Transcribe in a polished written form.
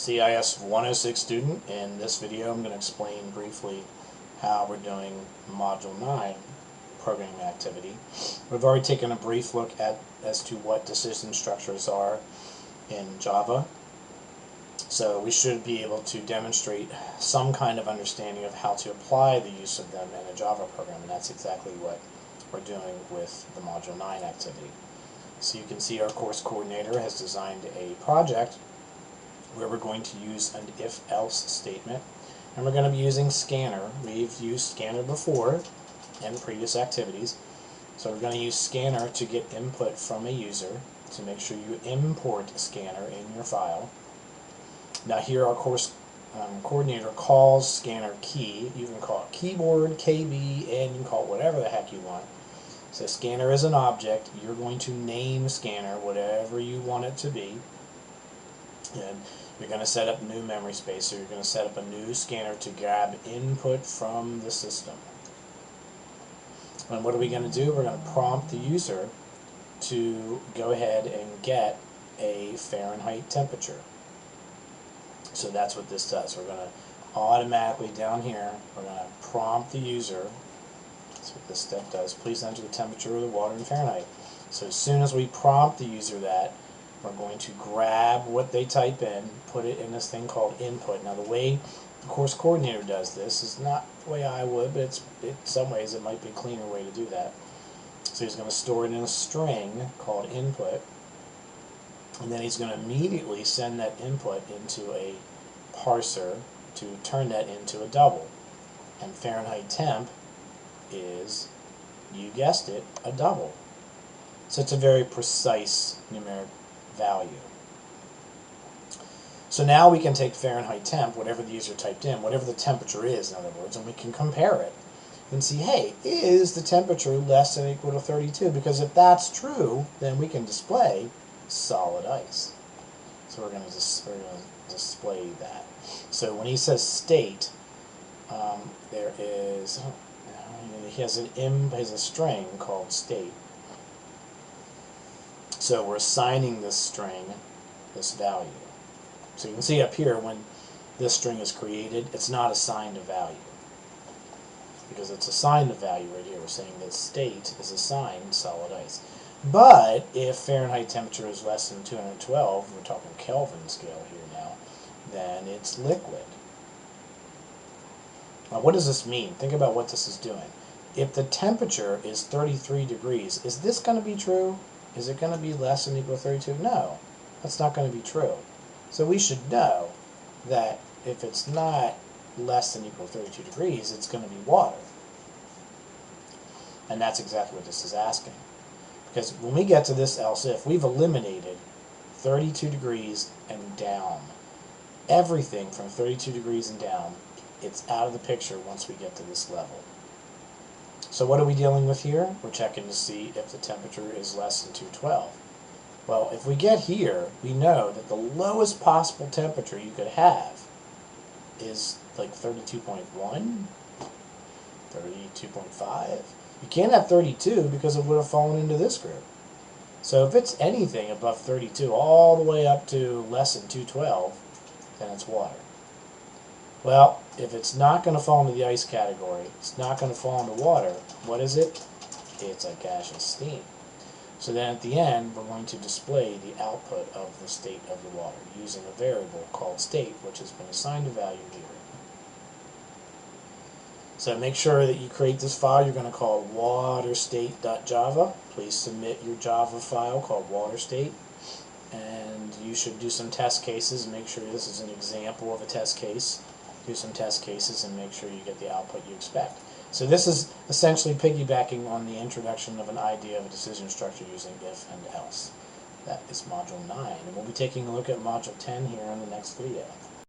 CIS 106 student. In this video I'm going to explain briefly how we're doing Module 9 programming activity. We've already taken a brief look at as to what decision structures are in Java, so we should be able to demonstrate some kind of understanding of how to apply the use of them in a Java program, and that's exactly what we're doing with the Module 9 activity. So you can see our course coordinator has designed a project where we're going to use an if-else statement, and we're going to be using scanner. We've used scanner before in previous activities, so we're going to use scanner to get input from a user, to make sure you import scanner in your file. Now here our course coordinator calls scanner key. You can call it keyboard, KB, and you can call it whatever the heck you want. So scanner is an object. You're going to name scanner whatever you want it to be, and you're going to set up new memory space, so you're going to set up a new scanner to grab input from the system. And what are we going to do? We're going to prompt the user to go ahead and get a Fahrenheit temperature. So that's what this does. We're going to automatically down here, we're going to prompt the user. That's what this step does. Please enter the temperature of the water in Fahrenheit. So as soon as we prompt the user that, we're going to grab what they type in, put it in this thing called input. Now the way the course coordinator does this is not the way I would, but in some ways it might be a cleaner way to do that. So he's going to store it in a string called input, and then he's going to immediately send that input into a parser to turn that into a double. And Fahrenheit temp is, you guessed it, a double. So it's a very precise numeric value. So now we can take Fahrenheit temp, whatever the user typed in, whatever the temperature is, in other words, and we can compare it and see, hey, is the temperature less than or equal to 32? Because if that's true, then we can display solid ice. So we're going to display that. So when he says state, there is, he has a string called state. So we're assigning this string this value. So you can see up here when this string is created, it's not assigned a value, because it's assigned a value right here. We're saying that state is assigned solid ice. But if Fahrenheit temperature is less than 212, we're talking Kelvin scale here now, then it's liquid. Now what does this mean? Think about what this is doing. If the temperature is 33 degrees, is this going to be true? Is it going to be less than or equal to 32? No, that's not going to be true. So we should know that if it's not less than or equal to 32 degrees, it's going to be water. And that's exactly what this is asking. Because when we get to this else if, we've eliminated 32 degrees and down. Everything from 32 degrees and down, it's out of the picture once we get to this level. So what are we dealing with here? We're checking to see if the temperature is less than 212. Well, if we get here, we know that the lowest possible temperature you could have is like 32.1, 32.5. You can't have 32 because it would have fallen into this group. So if it's anything above 32 all the way up to less than 212, then it's water. Well, if it's not going to fall into the ice category, it's not going to fall into water, what is it? It's a gaseous steam. So then at the end, we're going to display the output of the state of the water using a variable called state, which has been assigned a value here. So make sure that you create this file. You're going to call waterstate.java. Please submit your Java file called waterstate. And you should do some test cases. Make sure this is an example of a test case. Do some test cases and make sure you get the output you expect. So this is essentially piggybacking on the introduction of an idea of a decision structure using if and else. That is Module 9. And we'll be taking a look at Module 10 here in the next video.